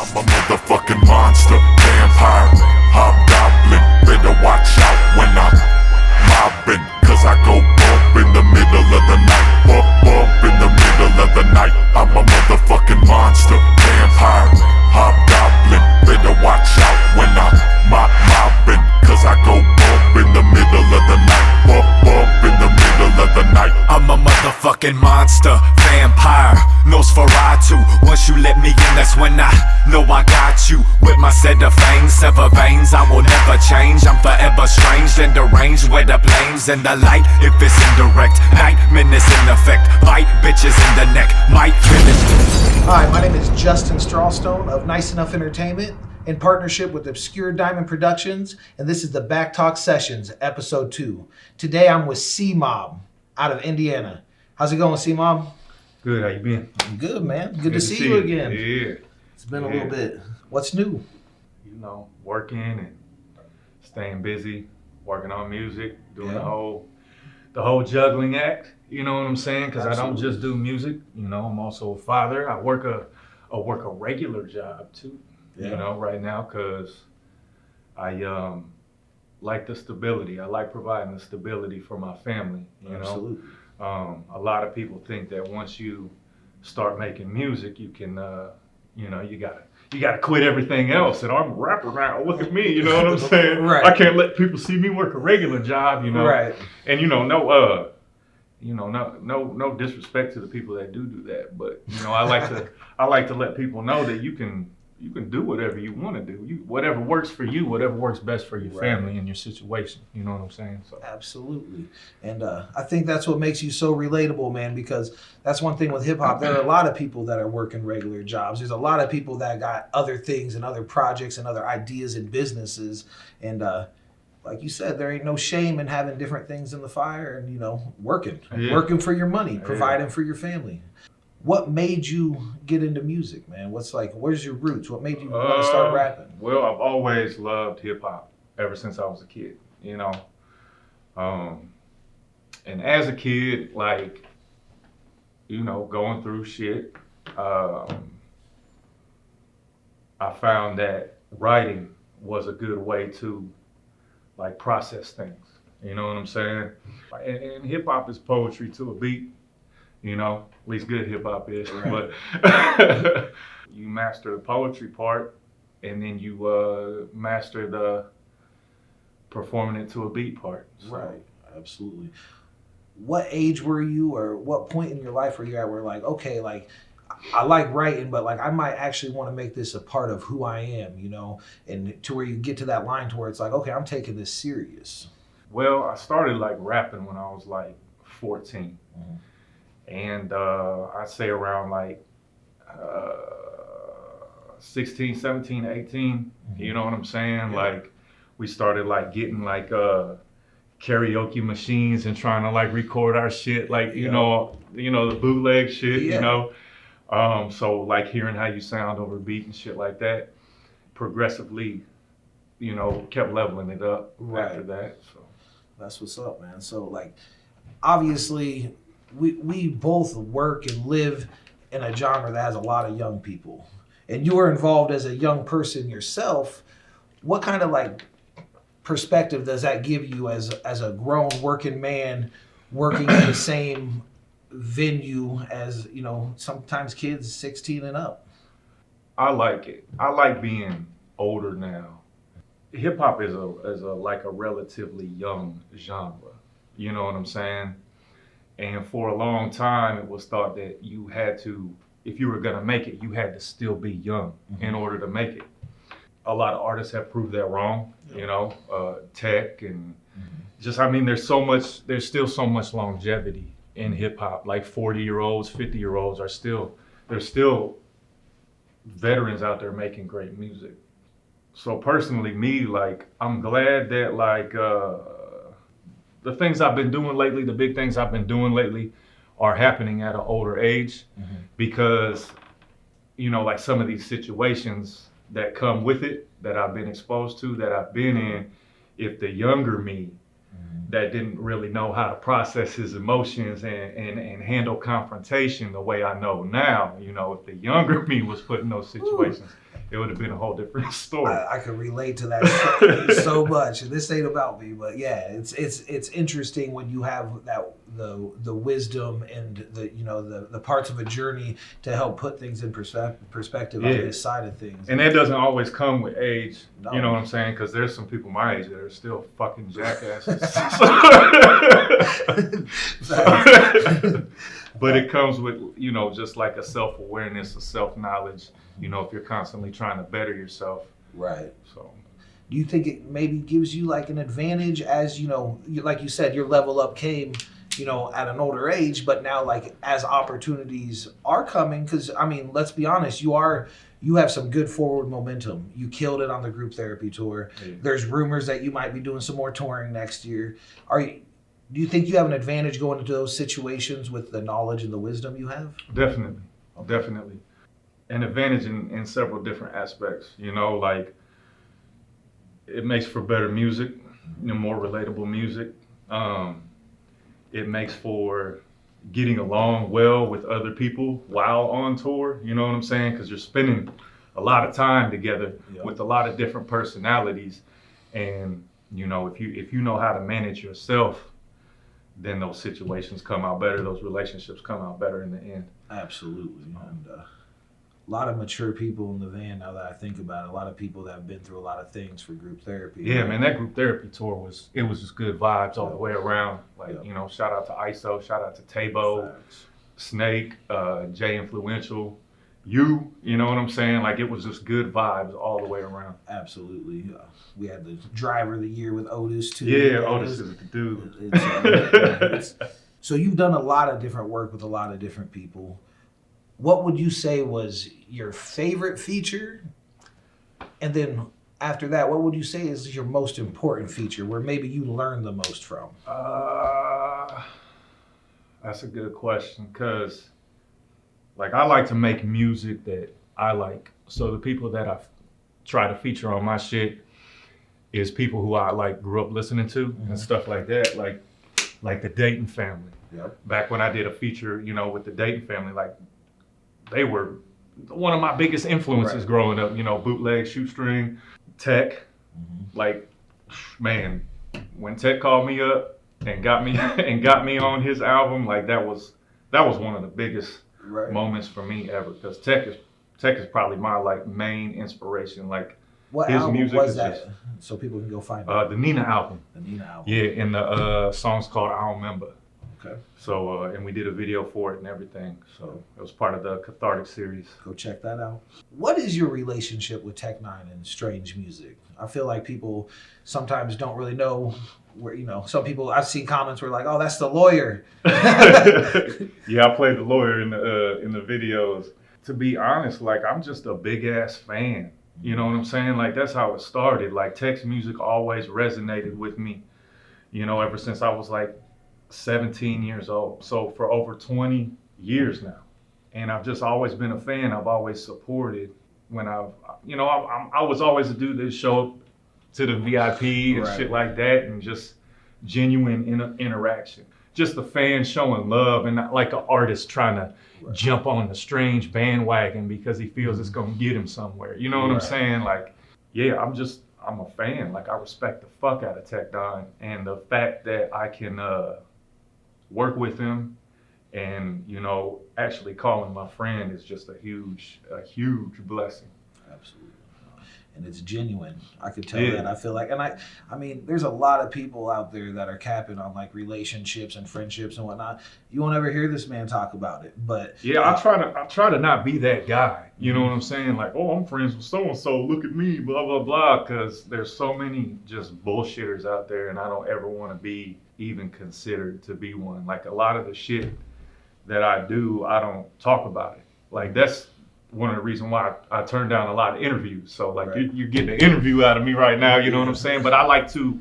I'm a motherfucking monster, vampire, hobgoblin. Better watch out when I'm mobbing, cause I go bump in the middle of the night. Bump in the middle of the night. I'm a motherfucking monster, vampire, hobgoblin. Better watch out when I'm mobbing, cause I go bump in the middle of the night. Bump in the middle of the night. I'm a motherfucking monster, vampire, Nosferatu. Once you let me in, that's when I know I got you. With my set of fangs, sever veins, I will never change. I'm forever strange and deranged, where the flames and the light, if it's indirect. Night menace in effect, bite bitches in the neck, might finish. Hi, my name is Justin Strawstone of Nice Enough Entertainment, in partnership with Obscure Diamond Productions, and this is the Back Talk Sessions, Episode 2. Today I'm with C-Mob out of Indiana. How's it going, C-Mob? Good, how you been? I'm good, man. Good to see you again. Yeah. It's been a little bit. What's new? You know, working and staying busy, working on music, doing the whole juggling act. You know what I'm saying? Because I don't just do music. You know, I'm also a father. I work a regular job too. You know, right now, because I like the stability. I like providing the stability for my family. You Absolutely. know, a lot of people think that once you start making music, you can, you know, you gotta quit everything else. And I'm a rapper now. Look at me. You know what I'm saying? Right. I can't let people see me work a regular job. You know. Right. And no disrespect to the people that do that, but you know, I like to let people know that you can do whatever you want to do. Whatever works for you, whatever works best for your family and your situation. You know what I'm saying? So. Absolutely. And I think that's what makes you so relatable, man, because that's one thing with hip hop. There are a lot of people that are working regular jobs. There's a lot of people that got other things and other projects and other ideas and businesses. And like you said, there ain't no shame in having different things in the fire and, you know, working for your money, providing for your family. What made you get into music, man? Where's your roots? What made you want to start rapping? Well, I've always loved hip hop ever since I was a kid, you know. And as a kid, like, you know, going through shit, I found that writing was a good way to, like, process things. You know what I'm saying? And hip hop is poetry to a beat. You know, at least good hip hop is, but you master the poetry part, and then you master the performing it to a beat part. So. Right, absolutely. What age were you, or what point in your life were you at where like, okay, like I like writing, but like I might actually want to make this a part of who I am, you know, and to where you get to that line to where it's like, okay, I'm taking this serious. Well, I started like rapping when I was like 14. Mm-hmm. And I'd say around like 16, 17, 18, you know what I'm saying? Yeah. Like we started like getting like karaoke machines and trying to like record our shit, like, you know, the bootleg shit, you know? So like hearing how you sound over beat and shit like that, progressively, you know, kept leveling it up after that. So that's what's up, man. So like, obviously, we both work and live in a genre that has a lot of young people. And you were involved as a young person yourself. What kind of like perspective does that give you as a grown working man working in the same venue as, you know, sometimes kids 16 and up? I like it. I like being older now. Hip hop is a relatively young genre. You know what I'm saying? And for a long time, it was thought that you had to, if you were gonna make it, you had to still be young in order to make it. A lot of artists have proved that wrong, you know, tech and just, I mean, there's still so much longevity in hip hop. Like 40-year-olds, 50-year-olds there's still veterans out there making great music. So personally, me, like, I'm glad that like, the things I've been doing lately, the big things I've been doing lately are happening at an older age because, you know, like some of these situations that come with it that I've been exposed to, that I've been in, if the younger me that didn't really know how to process his emotions and handle confrontation the way I know now, you know, if the younger me was put in those situations, it would have been a whole different story. I could relate to that so much. And this ain't about me, but yeah, it's interesting when you have that the wisdom and the parts of a journey to help put things in perspective on this side of things. And that doesn't always come with age. No. You know what I'm saying? Because there's some people my age that are still fucking jackasses. But it comes with, just like a self-awareness, a self-knowledge, if you're constantly trying to better yourself. Right. So, do you think it maybe gives you like an advantage as, like you said, your level up came, at an older age, but now like as opportunities are coming, because I mean, let's be honest, you have some good forward momentum. You killed it on the group therapy tour. Yeah. There's rumors that you might be doing some more touring next year. Do you think you have an advantage going into those situations with the knowledge and the wisdom you have? Definitely. Okay. Definitely. An advantage in several different aspects, like it makes for better music, more relatable music. It makes for getting along well with other people while on tour, you know what I'm saying? Because you're spending a lot of time together with a lot of different personalities. And, if you know how to manage yourself, then those situations come out better. Those relationships come out better in the end. Absolutely. And a lot of mature people in the van, now that I think about it, a lot of people that have been through a lot of things for group therapy. Yeah, man, that group therapy tour was just good vibes all the way around. Like, shout out to ISO, shout out to Taebo, Snake, Jay Influential, you know what I'm saying? Like, it was just good vibes all the way around. Absolutely. We had the driver of the year with Otis, too. Yeah, Otis is the dude. So you've done a lot of different work with a lot of different people. What would you say was your favorite feature? And then after that, what would you say is your most important feature where maybe you learned the most from? That's a good question, because like I like to make music that I like. So the people that I try to feature on my shit is people who I like grew up listening to and stuff like that, like the Dayton family. Yep. Back when I did a feature, with the Dayton family, like they were one of my biggest influences growing up. Bootleg, Shoestring, Tech. Like, man, when Tech called me up and got me on his album, like that was one of the biggest moments for me ever, because Tech is probably my like main inspiration. Like, what his album music was that? So people can go find it. The Nina album. The Nina album. Yeah, and the song's called I Don't Remember. Okay. So and we did a video for it and everything. So it was part of the Cathartic series. Go check that out. What is your relationship with Tech Nine and Strange Music? I feel like people sometimes don't really know where, some people, I've seen comments where like, oh, that's the lawyer. Yeah, I played the lawyer in the videos. To be honest, like I'm just a big ass fan. You know what I'm saying? Like that's how it started. Like Tech's music always resonated with me, ever since I was like 17 years old. So for over 20 years now. And I've just always been a fan. I've always supported when I was always a dude that show up to the VIP and shit like that, and just genuine interaction. Just a fan showing love, and not like an artist trying to jump on the Strange bandwagon because he feels it's gonna get him somewhere. You know what I'm saying? Like, yeah, I'm a fan. Like I respect the fuck out of Tech Nine, and the fact that I can work with him and actually call him my friend is just a huge blessing. Absolutely. And it's genuine. I could tell that. I feel like, and I mean, there's a lot of people out there that are capping on like relationships and friendships and whatnot. You won't ever hear this man talk about it, but I try to not be that guy. You know what I'm saying? Like, oh, I'm friends with so and so. Look at me, blah blah blah. Because there's so many just bullshitters out there, and I don't ever want to be even considered to be one. Like a lot of the shit that I do, I don't talk about it. Like that's one of the reasons why I turned down a lot of interviews. So like you're getting an interview out of me right now, you know what I'm saying? But I like to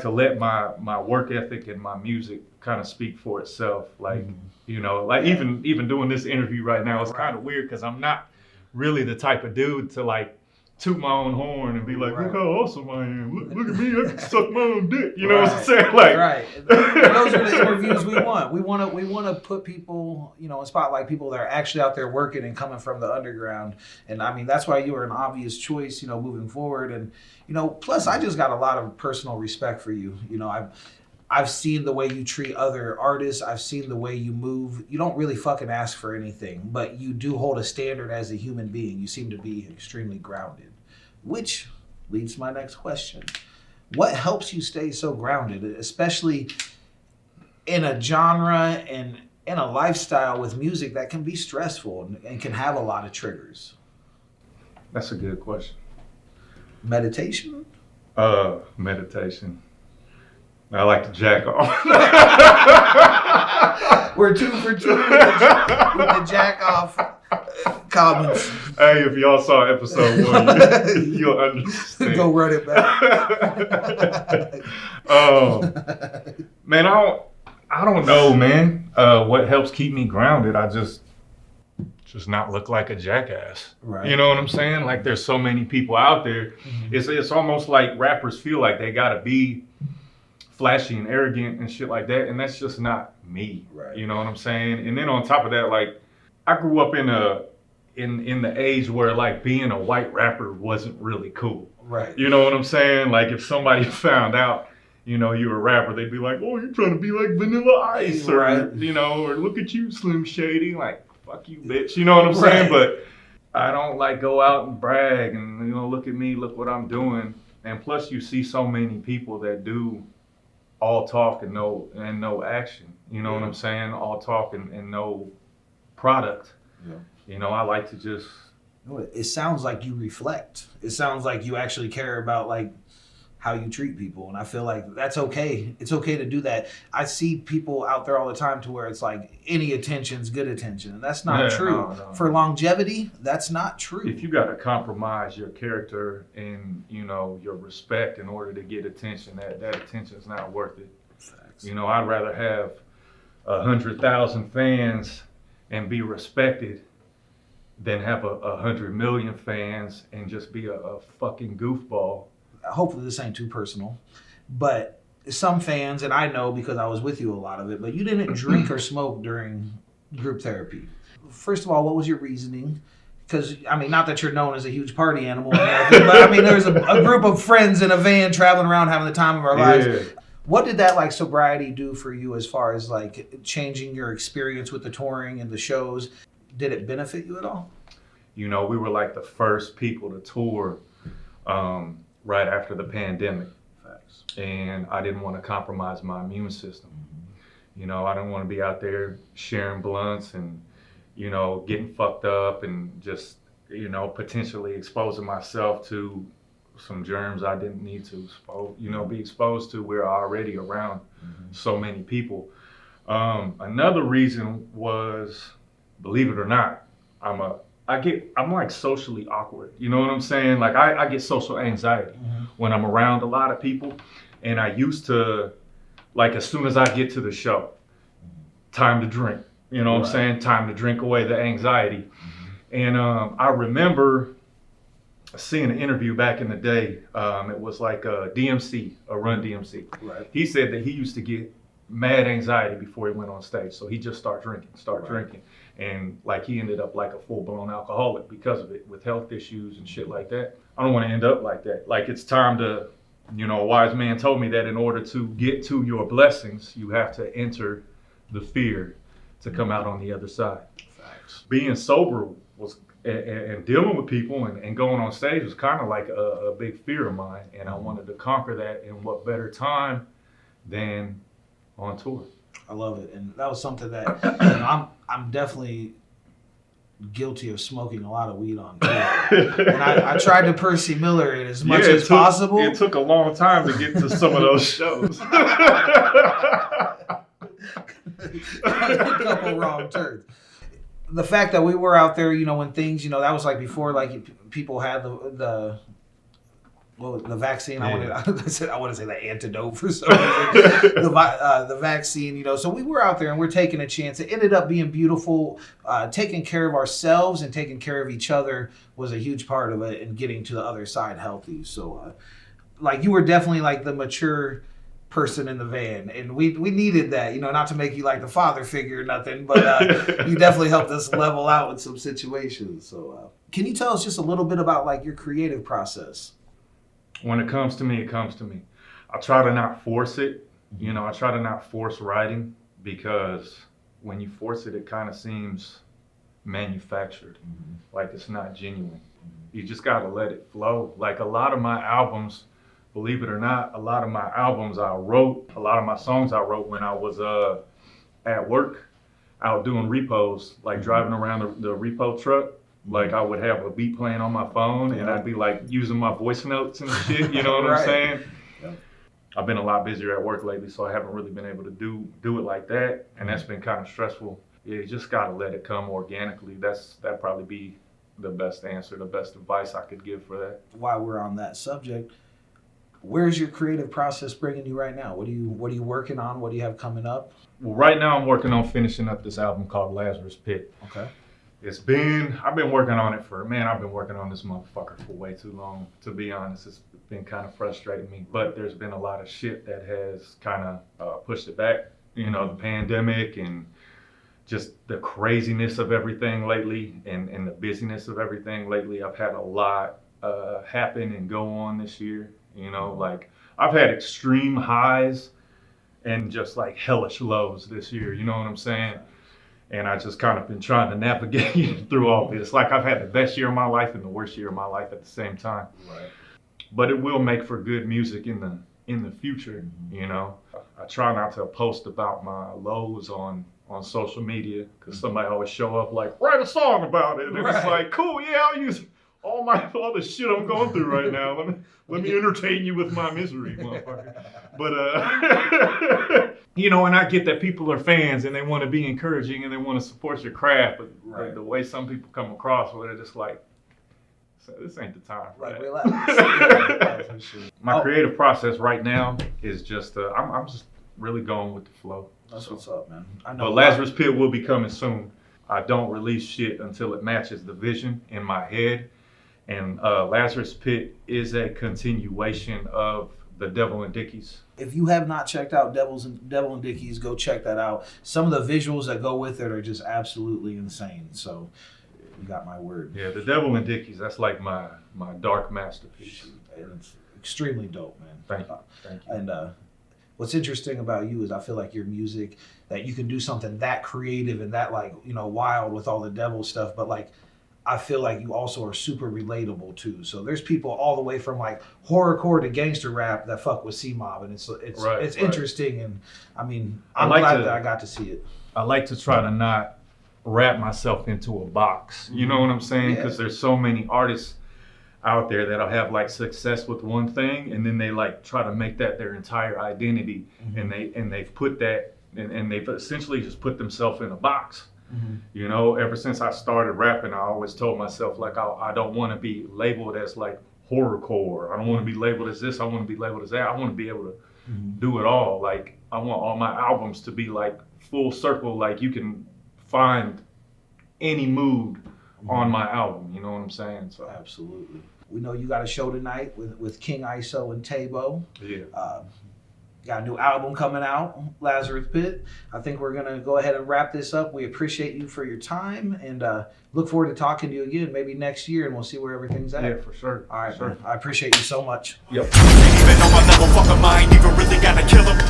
let my work ethic and my music kind of speak for itself. Like, even doing this interview right now is kind of weird because I'm not really the type of dude to like toot my own horn and be like, Right. look how awesome I am. Look at me, I can suck my own dick. You know what I'm saying? Like, right. And those are the interviews we want. We want to put people, you know, in spotlight people that are actually out there working and coming from the underground. And I mean, that's why you were an obvious choice, you know, moving forward. And, you know, plus I just got a lot of personal respect for you. You know, I've seen the way you treat other artists. I've seen the way you move. You don't really fucking ask for anything, but you do hold a standard as a human being. You seem to be extremely grounded, which leads to my next question. What helps you stay so grounded, especially in a genre and in a lifestyle with music that can be stressful and can have a lot of triggers? That's a good question. Meditation? Meditation. I like to jack off. We're 2 for 2 with the jack off comments. Hey, if y'all saw episode 1, you'll understand. Go run it back. Man, I don't know, man. What helps keep me grounded? I just not look like a jackass. Right. You know what I'm saying? Like, there's so many people out there. Mm-hmm. It's almost like rappers feel like they gotta be flashy and arrogant and shit like that, and that's just not me. Right. You know what I'm saying? And then on top of that, like, I grew up in the age where, like, being a white rapper wasn't really cool. Right. You know what I'm saying? Like, if somebody found out, you know, you were a rapper, they'd be like, oh, you're trying to be like Vanilla Ice, or, right. you know, or look at you, Slim Shady. Like, fuck you, bitch. You know what I'm saying? But I don't, like, go out and brag and, you know, look at me, look what I'm doing. And plus, you see so many people that do all talk and no action. You know what I'm saying? All talk and no product. Yeah. You know, I like to just... It sounds like you reflect. It sounds like you actually care about, like, how you treat people. And I feel like that's okay. It's okay to do that. I see people out there all the time to where it's like any attention's good attention. And that's not true. No. For longevity, that's not true. If you got to compromise your character and, you know, your respect in order to get attention, that attention is not worth it. Facts. You know, I'd rather have 100,000 fans and be respected than have 100 million fans and just be a fucking goofball. Hopefully this ain't too personal, but some fans, and I know because I was with you a lot of it, but you didn't drink or smoke during group therapy. First of all, what was your reasoning? Because, I mean, not that you're known as a huge party animal, but I mean, there's a group of friends in a van traveling around having the time of our lives. Yeah. What did that, like, sobriety do for you as far as, like, changing your experience with the touring and the shows? Did it benefit you at all? You know, we were like the first people to tour right after the pandemic. Facts. And I didn't want to compromise my immune system. You know, I didn't want to be out there sharing blunts and, you know, getting fucked up and just, you know, potentially exposing myself to some germs I didn't need to, be exposed to. We're already around so many people. Another reason was, believe it or not, I'm like socially awkward. You know what I'm saying? Like I get social anxiety when I'm around a lot of people. And I used to, like, as soon as I get to the show, time to drink. You know what I'm saying? Time to drink away the anxiety. And I remember seeing an interview back in the day. It was like a Run DMC. Right. He said that he used to get mad anxiety before he went on stage. So he just started drinking. And like he ended up like a full-blown alcoholic because of it, with health issues and shit like that. I don't want to end up like that. Like, it's time to, you know, a wise man told me that in order to get to your blessings, you have to enter the fear to come out on the other side. Facts. Being sober was and dealing with people and going on stage was kind of like a big fear of mine. And I wanted to conquer that, and what better time than on tour. I love it, and that was something that, you know, I'm definitely guilty of smoking a lot of weed on tour. And I tried to Percy Miller it as much as possible. It took a long time to get to some of those shows. A couple wrong turns. The fact that we were out there, you know, when things, you know, that was like before, like, people had the Well, the vaccine. Yeah. I want to say the antidote for some reason. The vaccine. You know, so we were out there and we're taking a chance. It ended up being beautiful. Taking care of ourselves and taking care of each other was a huge part of it, and getting to the other side healthy. So, like, you were definitely like the mature person in the van, and we needed that, you know, not to make you like the father figure or nothing, but you definitely helped us level out in some situations. So can you tell us just a little bit about like your creative process? When it comes to me, it comes to me. I try to not force it. You know, I try to not force writing, because when you force it, it kind of seems manufactured, like it's not genuine. You just got to let it flow. Like a lot of my albums, believe it or not, a lot of my songs I wrote when I was at work, out doing repos, like driving around the repo truck. Like I would have a beat playing on my phone, and I'd be like using my voice notes and shit, you know what I'm saying? Yeah. I've been a lot busier at work lately, so I haven't really been able to do it like that, and that's been kind of stressful. Yeah, you just gotta let it come organically. That'd probably be the best answer, the best advice I could give for that. While we're on that subject, where's your creative process bringing you right now? What are you working on? What do you have coming up? Well, right now I'm working on finishing up this album called Lazarus Pit. Okay. I've been working on this motherfucker for way too long, to be honest. It's been kind of frustrating me, but there's been a lot of shit that has kind of pushed it back. You know, the pandemic and just the craziness of everything lately, and the busyness of everything lately. I've had a lot happen and go on this year. You know, like I've had extreme highs and just like hellish lows this year. You know what I'm saying? And I just kind of been trying to navigate through all this. Like I've had the best year of my life and the worst year of my life at the same time. Right. But it will make for good music in the future. You know, I try not to post about my lows on social media, because somebody always show up like, write a song about it. And it's like, cool, yeah, I'll use all the shit I'm going through right now. Let me entertain you with my misery, motherfucker. But you know, and I get that people are fans and they want to be encouraging and they want to support your craft, but the way some people come across, where they're just like, this ain't the time for that. Relax. My creative process right now is just I'm just really going with the flow. That's what's up, man. I know. But Lazarus Pit will be coming soon. I don't release shit until it matches the vision in my head. And Lazarus Pit is a continuation of The Devil and Dickies. If you have not checked out Devil and Dickies, go check that out. Some of the visuals that go with it are just absolutely insane. So you got my word. Yeah, The Devil and Dickies, that's like my dark masterpiece. And it's extremely dope, man. Thank you. And what's interesting about you is I feel like your music, that you can do something that creative and that, like, you know, wild with all the devil stuff, but like I feel like you also are super relatable too. So there's people all the way from like horrorcore to gangster rap that fuck with C-Mob, and it's interesting. And I mean, I'm glad that I got to see it. I like to try to not wrap myself into a box. You know what I'm saying? Because there's so many artists out there that'll have like success with one thing, and then they like try to make that their entire identity, and they've put that and they've essentially just put themselves in a box. You know, ever since I started rapping, I always told myself, like, I don't want to be labeled as like horrorcore. I don't want to be labeled as this. I want to be labeled as that. I want to be able to do it all. Like, I want all my albums to be like full circle. Like, you can find any mood on my album. You know what I'm saying? So absolutely. We know you got a show tonight with King ISO and Taebo. Yeah. Got a new album coming out, Lazarus Pit. I think we're going to go ahead and wrap this up. We appreciate you for your time, and look forward to talking to you again maybe next year, and we'll see where everything's at. Yeah, for sure. All right, man. I appreciate you so much. Yep. Even on my level, fuck 'em, I ain't even really gotta kill 'em.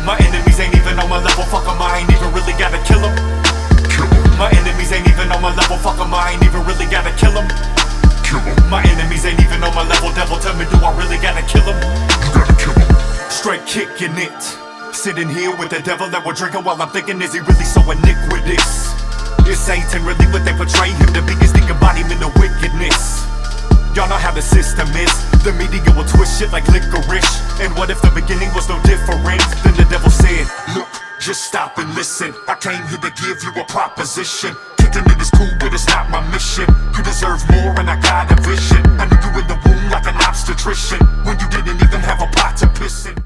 My enemies ain't even on my level, fuck 'em, I ain't even really gotta kill 'em. My enemies ain't even on my level, fuck 'em, I ain't even really gotta kill 'em. My enemies ain't even on my level, devil tell me, do I really gotta kill 'em? You gotta kill 'em. Straight kicking it, sitting here with the devil that we're drinking while I'm thinking, is he really so iniquitous? Is Satan really what they portray him to be? Is the embodiment of wickedness? Y'all know how the system is. The media will twist shit like licorice. And what if the beginning was no different? Then the devil said, look, just stop and listen. I came here to give you a proposition. Kicking it is cool, but it's not my mission. You deserve more and I got a vision. I knew you in the womb like an obstacle. obstetrician when you didn't even have a pot to piss in.